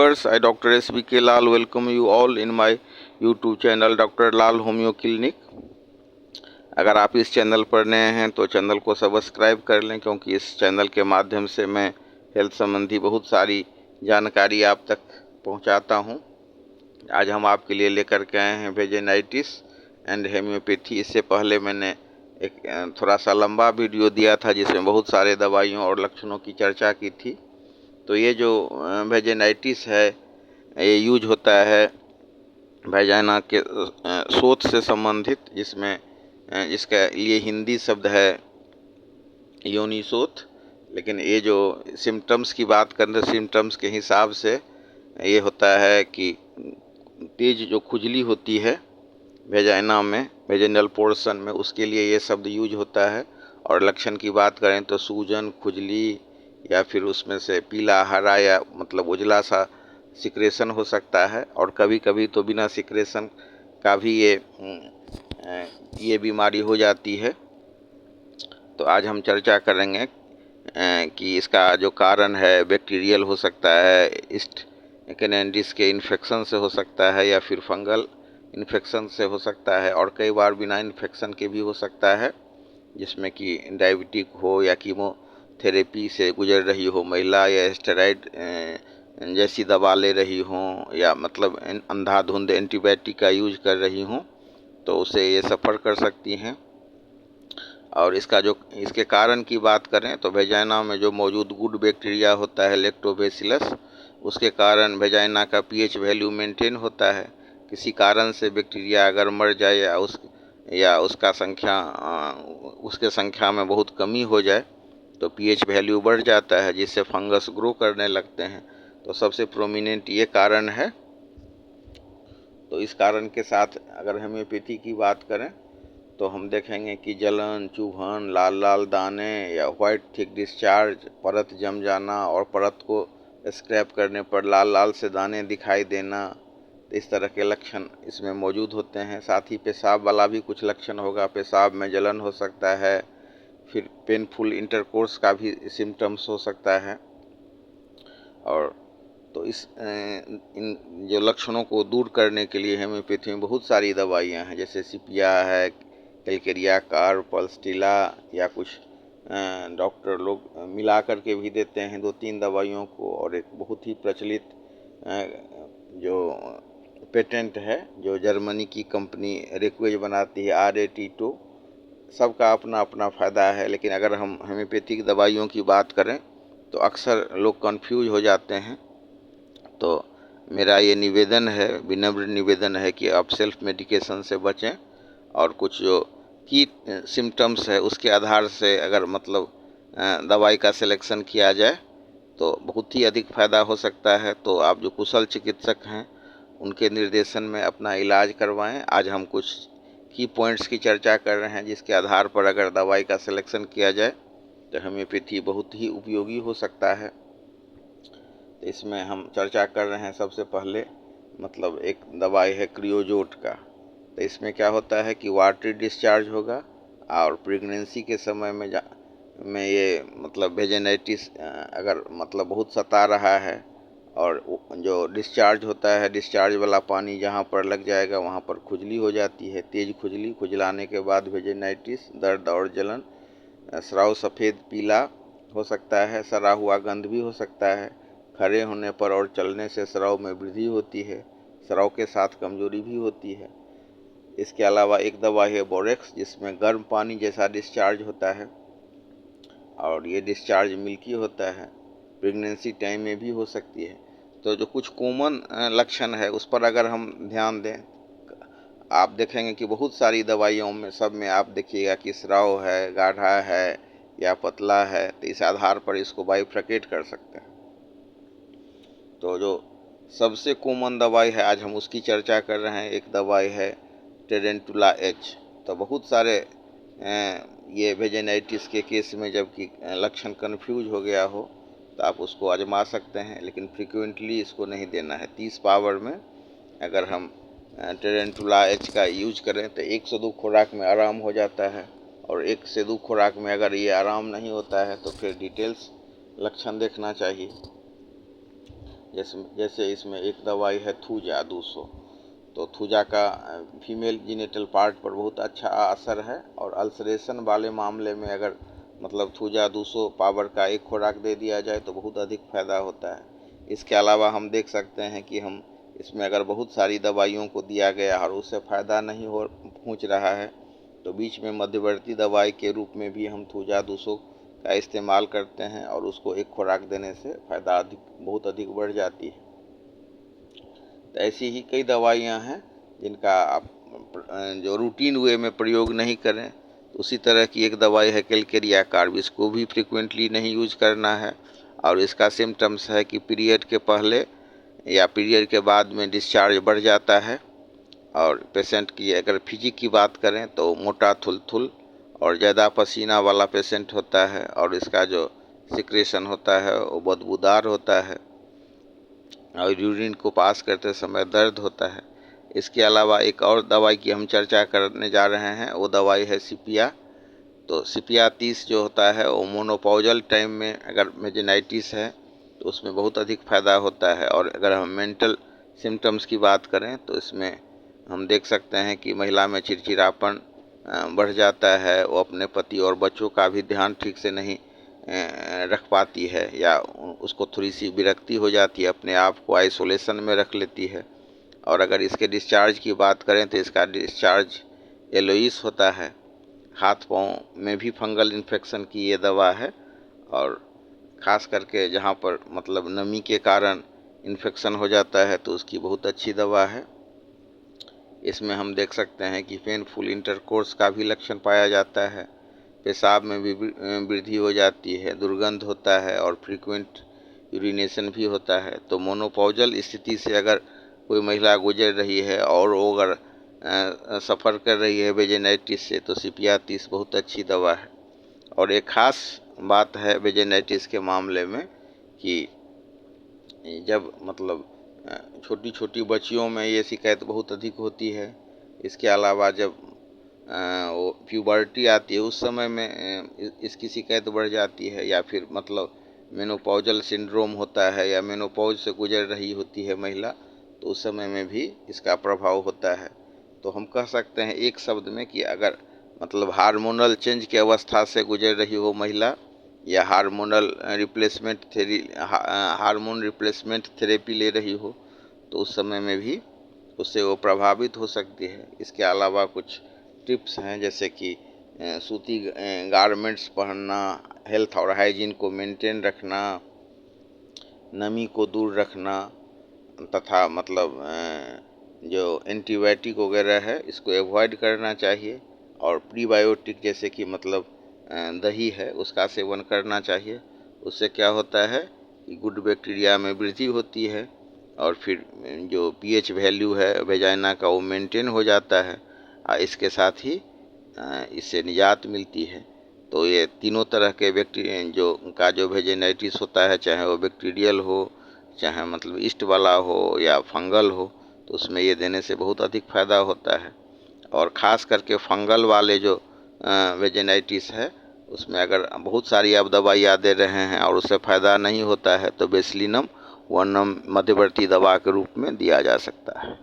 viewers, I Dr. S.B.K. Lal welcome you all in my YouTube channel Dr. Lal Homeo Clinic। अगर आप इस channel पर नए हैं तो चैनल को सब्सक्राइब कर लें, क्योंकि इस चैनल के माध्यम से मैं हेल्थ संबंधी बहुत सारी जानकारी आप तक पहुंचाता हूं। आज हम आपके लिए लेकर के आए हैं वेजिनाइटिस एंड हेम्योपैथी। इससे पहले मैंने एक थोड़ा सा लंबा वीडियो दिया था जिसमें बहुत सारे दवाइयों और लक्षणों की चर्चा की थी। तो ये जो वेजिनाइटिस है ये यूज होता है वैजाइना के शोथ से संबंधित, जिसमें इसका ये हिंदी शब्द है योनि शोथ। लेकिन ये जो सिम्टम्स की बात करें तो सिम्टम्स के हिसाब से ये होता है कि तेज जो खुजली होती है वेजाइना में, वेजिनल पोर्शन में, उसके लिए ये शब्द यूज होता है। और लक्षण की बात करें तो सूजन, खुजली या फिर उसमें से पीला, हरा या मतलब उजला सा सिक्रेशन हो सकता है। और कभी कभी तो बिना सिक्रेशन का भी ये बीमारी हो जाती है। तो आज हम चर्चा करेंगे कि इसका जो कारण है बैक्टीरियल हो सकता है, ईस्ट कैनेंडिस के इन्फेक्शन से हो सकता है, या फिर फंगल इन्फेक्शन से हो सकता है, और कई बार बिना इन्फेक्शन के भी हो सकता है, जिसमें कि डायबिटिक हो या कीमोथेरेपी से गुजर रही हो महिला, या स्टेरॉइड जैसी दवा ले रही हों, या मतलब अंधाधुंध एंटीबायोटिक का यूज कर रही हों, तो उसे ये सफ़र कर सकती हैं। और इसके कारण की बात करें तो वेजाइना में जो मौजूद गुड बैक्टीरिया होता है लैक्टोबैसिलस, उसके कारण वेजाइना का पीएच वैल्यू मेंटेन होता है। किसी कारण से बैक्टीरिया अगर मर जाए या उसके संख्या में बहुत कमी हो जाए तो पीएच वैल्यू बढ़ जाता है, जिससे फंगस ग्रो करने लगते हैं। तो सबसे प्रोमिनेंट ये कारण है। तो इस कारण के साथ अगर होम्योपैथी की बात करें तो हम देखेंगे कि जलन, चुभन, लाल लाल दाने या वाइट थिक डिस्चार्ज, परत जम जाना और परत को स्क्रैप करने पर लाल लाल से दाने दिखाई देना, तो इस तरह के लक्षण इसमें मौजूद होते हैं। साथ ही पेशाब वाला भी कुछ लक्षण होगा, पेशाब में जलन हो सकता है, फिर पेनफुल इंटरकोर्स का भी सिम्टम्स हो सकता है। और तो इन जो लक्षणों को दूर करने के लिए होम्योपैथी में बहुत सारी दवाइयाँ हैं, जैसे सिपिया है, कैलकेरिया कार्ब, पल्सटिला, या कुछ डॉक्टर लोग मिला करके भी देते हैं 2-3 दवाइयों को। और एक बहुत ही प्रचलित जो पेटेंट है जो जर्मनी की कंपनी रेक्वेज बनाती है, RAT2। सबका अपना अपना फ़ायदा है, लेकिन अगर हम होम्योपैथिक दवाइयों की बात करें तो अक्सर लोग कंफ्यूज हो जाते हैं। तो मेरा ये निवेदन है, विनम्र निवेदन है कि आप सेल्फ मेडिकेशन से बचें, और कुछ जो की सिम्टम्स है उसके आधार से अगर मतलब दवाई का सिलेक्शन किया जाए तो बहुत ही अधिक फ़ायदा हो सकता है। तो आप जो कुशल चिकित्सक हैं उनके निर्देशन में अपना इलाज करवाएं। आज हम कुछ की पॉइंट्स की चर्चा कर रहे हैं जिसके आधार पर अगर दवाई का सिलेक्शन किया जाए तो होम्योपैथी बहुत ही उपयोगी हो सकता है। तो इसमें हम चर्चा कर रहे हैं सबसे पहले मतलब एक दवाई है क्रियोजोट का। तो इसमें क्या होता है कि वाटरी डिस्चार्ज होगा, और प्रेगनेंसी के समय में ये मतलब वेजिनाइटिस अगर मतलब बहुत सता रहा है, और जो डिस्चार्ज होता है, डिस्चार्ज वाला पानी जहाँ पर लग जाएगा वहाँ पर खुजली हो जाती है, तेज़ खुजली, खुजलाने के बाद वेजिनाइटिस, दर्द और जलन, स्राव सफ़ेद पीला हो सकता है, सड़ा हुआ गंध भी हो सकता है, खड़े होने पर और चलने से स्राव में वृद्धि होती है, स्राव के साथ कमजोरी भी होती है। इसके अलावा एक दवा है बोरेक्स, जिसमें गर्म पानी जैसा डिस्चार्ज होता है, और ये डिस्चार्ज मिल्की होता है, प्रेगनेंसी टाइम में भी हो सकती है। तो जो कुछ कॉमन लक्षण है उस पर अगर हम ध्यान दें, आप देखेंगे कि बहुत सारी दवाइयों में सब में आप देखिएगा कि स्राव है, गाढ़ा है या पतला है, तो इस आधार पर इसको बाइफरकेट कर सकते हैं। तो जो सबसे कॉमन दवाई है आज हम उसकी चर्चा कर रहे हैं। एक दवाई है टेरेंटुला एच। तो बहुत सारे ये वेजिनाइटिस के केस में जबकि लक्षण कन्फ्यूज हो गया हो तो आप उसको आजमा सकते हैं, लेकिन फ्रिक्वेंटली इसको नहीं देना है। 30 पावर में अगर हम टेरेंटुला एच का यूज करें तो 1 से 2 खुराक में आराम हो जाता है, और 1 से 2 खुराक में अगर ये आराम नहीं होता है तो फिर डिटेल्स लक्षण देखना चाहिए। जैसे इसमें एक दवाई है थूजा 200, तो थूजा का फीमेल जीनिटल पार्ट पर बहुत अच्छा असर है। और अल्सरेशन वाले मामले में अगर मतलब थूजा 200 पावर का एक खुराक दे दिया जाए तो बहुत अधिक फ़ायदा होता है। इसके अलावा हम देख सकते हैं कि हम इसमें अगर बहुत सारी दवाइयों को दिया गया और उससे फ़ायदा नहीं हो पहुँच रहा है तो बीच में मध्यवर्ती दवाई के रूप में भी हम थूजा 200 का इस्तेमाल करते हैं और उसको एक खुराक देने से फ़ायदा बहुत अधिक बढ़ जाती है। तो ऐसी ही कई दवाइयाँ हैं जिनका आप जो रूटीन वे में प्रयोग नहीं करें। तो उसी तरह की एक दवाई है कैलकेरिया कार्ब, इसको भी फ्रिक्वेंटली नहीं यूज करना है। और इसका सिम्टम्स है कि पीरियड के पहले या पीरियड के बाद में डिस्चार्ज बढ़ जाता है। और पेशेंट की अगर फिजिक की बात करें तो मोटा थुलथुल और ज़्यादा पसीना वाला पेशेंट होता है और इसका जो सिक्रेशन होता है वो बदबूदार होता है और यूरिन को पास करते समय दर्द होता है। इसके अलावा एक और दवाई की हम चर्चा करने जा रहे हैं, वो दवाई है सिपिया। तो सिपिया 30 जो होता है वो मोनोपॉजल टाइम में अगर वेजिनाइटिस है तो उसमें बहुत अधिक फ़ायदा होता है। और अगर हम मेंटल सिम्टम्स की बात करें तो इसमें हम देख सकते हैं कि महिला में चिड़चिड़ापन बढ़ जाता है, वो अपने पति और बच्चों का भी ध्यान ठीक से नहीं रख पाती है या उसको थोड़ी सी विरक्ति हो जाती है, अपने आप को आइसोलेशन में रख लेती है। और अगर इसके डिस्चार्ज की बात करें तो इसका डिस्चार्ज एलोइस होता है। हाथ पाँव में भी फंगल इन्फेक्शन की ये दवा है और ख़ास करके जहाँ पर मतलब नमी के कारण इन्फेक्शन हो जाता है तो उसकी बहुत अच्छी दवा है। इसमें हम देख सकते हैं कि पेनफुल इंटरकोर्स का भी लक्षण पाया जाता है, पेशाब में भी वृद्धि हो जाती है, दुर्गंध होता है और फ्रीक्वेंट यूरिनेशन भी होता है। तो मोनोपॉजल स्थिति से अगर कोई महिला गुजर रही है और वो अगर सफ़र कर रही है वेजिनाइटिस से तो सिपिया 30 बहुत अच्छी दवा है। और एक ख़ास बात है वेजिनाइटिस के मामले में कि जब मतलब छोटी छोटी बच्चियों में ये शिकायत बहुत अधिक होती है। इसके अलावा जब वो प्यूबर्टी आती है उस समय में इसकी शिकायत बढ़ जाती है, या फिर मतलब मेनोपॉजल सिंड्रोम होता है या मेनोपॉज से गुजर रही होती है महिला तो उस समय में भी इसका प्रभाव होता है। तो हम कह सकते हैं एक शब्द में कि अगर मतलब हार्मोनल चेंज की अवस्था से गुजर रही हो महिला या हार्मोन रिप्लेसमेंट थेरेपी ले रही हो तो उस समय में भी उससे वो प्रभावित हो सकती है। इसके अलावा कुछ टिप्स हैं जैसे कि सूती गारमेंट्स पहनना, हेल्थ और हाइजीन को मेंटेन रखना, नमी को दूर रखना तथा मतलब जो एंटीबायोटिक वगैरह है इसको अवॉइड करना चाहिए। और प्रीबायोटिक जैसे कि मतलब दही है उसका सेवन करना चाहिए। उससे क्या होता है कि गुड बैक्टीरिया में वृद्धि होती है और फिर जो पीएच वैल्यू है वेजाइना का वो मेंटेन हो जाता है। इसके साथ ही इससे निजात मिलती है। तो ये तीनों तरह के जो वेजिनाइटिस होता है, चाहे वो बैक्टीरियल हो चाहे मतलब ईस्ट वाला हो या फंगल हो, तो उसमें ये देने से बहुत अधिक फ़ायदा होता है। और ख़ास करके फंगल वाले जो वेजिनाइटिस है उसमें अगर बहुत सारी आप दवाइयाँ दे रहे हैं और उससे फ़ायदा नहीं होता है तो बेसिलिनम वर्नम मध्यवर्ती दवा के रूप में दिया जा सकता है।